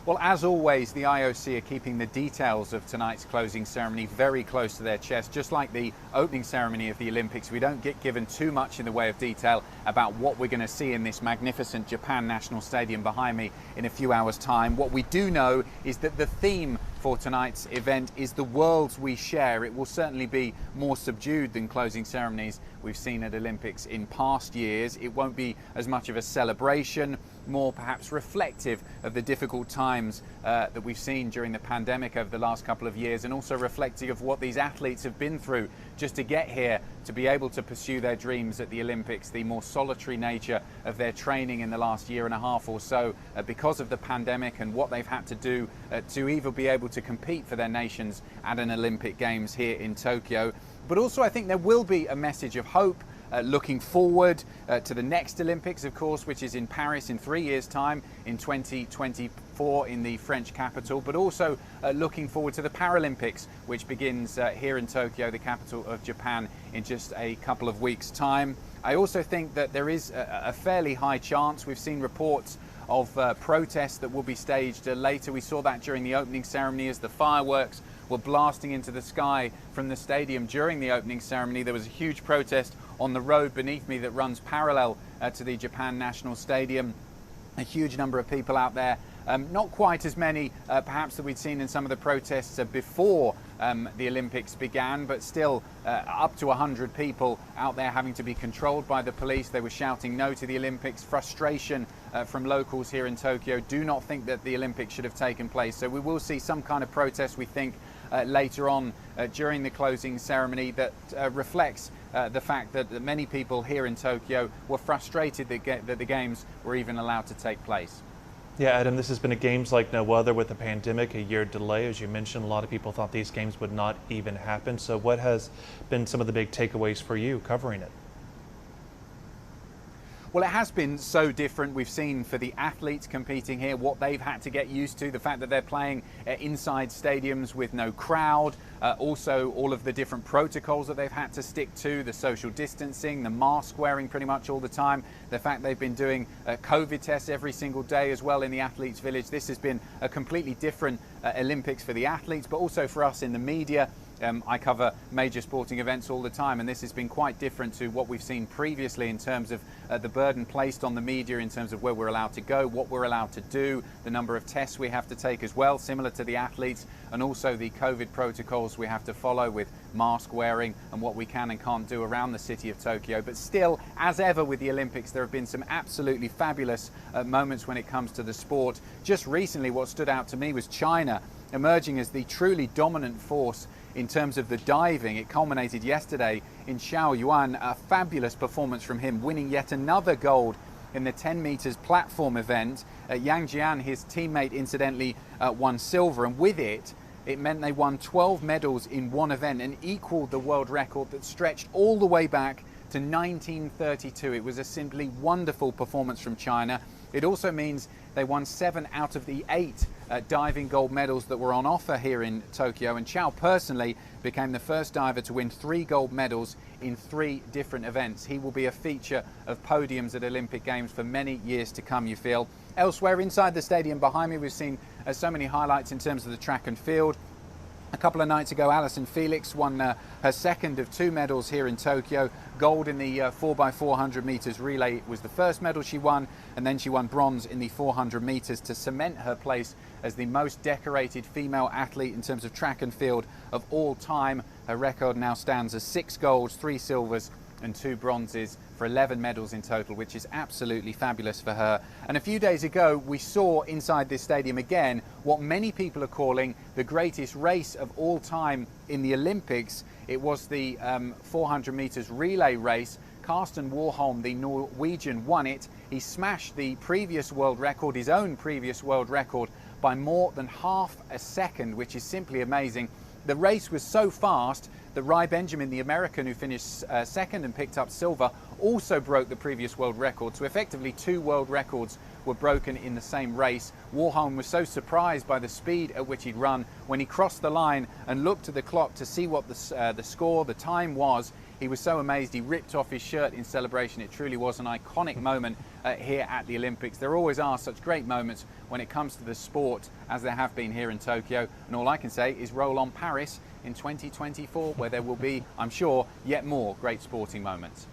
Well, as always, the IOC are keeping the details of tonight's closing ceremony very close to their chest. Just like the opening ceremony of the Olympics, we don't get given too much in the way of detail about what we're going to see in this magnificent Japan National Stadium behind me in a few hours' time. What we do know is that the theme for tonight's event is the worlds we share. It will certainly be more subdued than closing ceremonies we've seen at Olympics in past years. It won't be as much of a celebration, more perhaps reflective of the difficult times that we've seen during the pandemic over the last couple of years, and also reflective of what these athletes have been through just to get here, to be able to pursue their dreams at the Olympics, the more solitary nature of their training in the last year and a half or so because of the pandemic, and what they've had to do to even be able to compete for their nations at an Olympic Games here in Tokyo. But also I think there will be a message of hope looking forward to the next Olympics, of course, which is in Paris in 3 years' time in 2024 in the French capital, but also looking forward to the Paralympics, which begins here in Tokyo, the capital of Japan, in just a couple of weeks' time. I also think that there is a fairly high chance. We've seen reports of protests that will be staged later. We saw that during the opening ceremony as the fireworks were blasting into the sky from the stadium during the opening ceremony. There was a huge protest on the road beneath me that runs parallel to the Japan National Stadium. A huge number of people out there. Not quite as many perhaps that we'd seen in some of the protests before the Olympics began, but still up to 100 people out there having to be controlled by the police. They were shouting no to the Olympics. Frustration from locals here in Tokyo do not think that the Olympics should have taken place. So we will see some kind of protest, we think, later on during the closing ceremony that reflects the fact that many people here in Tokyo were frustrated that the Games were even allowed to take place. Yeah, Adam, this has been a Games like no other with the pandemic, a year delay. As you mentioned, a lot of people thought these Games would not even happen. So what has been some of the big takeaways for you covering it? Well, it has been so different. We've seen for the athletes competing here what they've had to get used to, the fact that they're playing inside stadiums with no crowd, also all of the different protocols that they've had to stick to, the social distancing, the mask wearing pretty much all the time, the fact they've been doing COVID tests every single day as well in the athletes' village. This has been a completely different Olympics for the athletes, but also for us in the media. I cover major sporting events all the time, and this has been quite different to what we've seen previously in terms of the burden placed on the media in terms of where we're allowed to go, what we're allowed to do, the number of tests we have to take as well, similar to the athletes, and also the COVID protocols we have to follow with mask wearing and what we can and can't do around the city of Tokyo. But still, as ever with the Olympics, there have been some absolutely fabulous moments when it comes to the sport. Just recently, what stood out to me was China emerging as the truly dominant force in terms of the diving. It culminated yesterday in Cao Yuan, a fabulous performance from him, winning yet another gold in the 10 meters platform event. Yang Jian, his teammate, incidentally won silver, and with it, it meant they won 12 medals in one event and equaled the world record that stretched all the way back to 1932. It was a simply wonderful performance from China. It also means they won 7 out of the 8 diving gold medals that were on offer here in Tokyo, and Cao personally became the first diver to win 3 gold medals in 3 different events. He will be a feature of podiums at Olympic Games for many years to come, you feel. Elsewhere inside the stadium behind me, we've seen so many highlights in terms of the track and field. A couple of nights ago, Allyson Felix won her second of 2 medals here in Tokyo. Gold in the 4x400 meters relay was the first medal she won, and then she won bronze in the 400 meters to cement her place as the most decorated female athlete in terms of track and field of all time. Her record now stands as 6 golds, 3 silvers and 2 bronzes for 11 medals in total, which is absolutely fabulous for her. And a few days ago, we saw inside this stadium again what many people are calling the greatest race of all time in the Olympics. It was the 400 meters relay race. Karsten Warholm, the Norwegian, won it. He smashed the previous world record, his own previous world record, by more than half a second, which is simply amazing. The race was so fast that Rai Benjamin, the American who finished second and picked up silver, also broke the previous world record. So effectively 2 world records were broken in the same race. Warholm was so surprised by the speed at which he'd run when he crossed the line and looked at the clock to see what the score, the time was. He was so amazed he ripped off his shirt in celebration. It truly was an iconic moment here at the Olympics. There always are such great moments when it comes to the sport, as there have been here in Tokyo. And all I can say is roll on Paris in 2024, where there will be, I'm sure, yet more great sporting moments.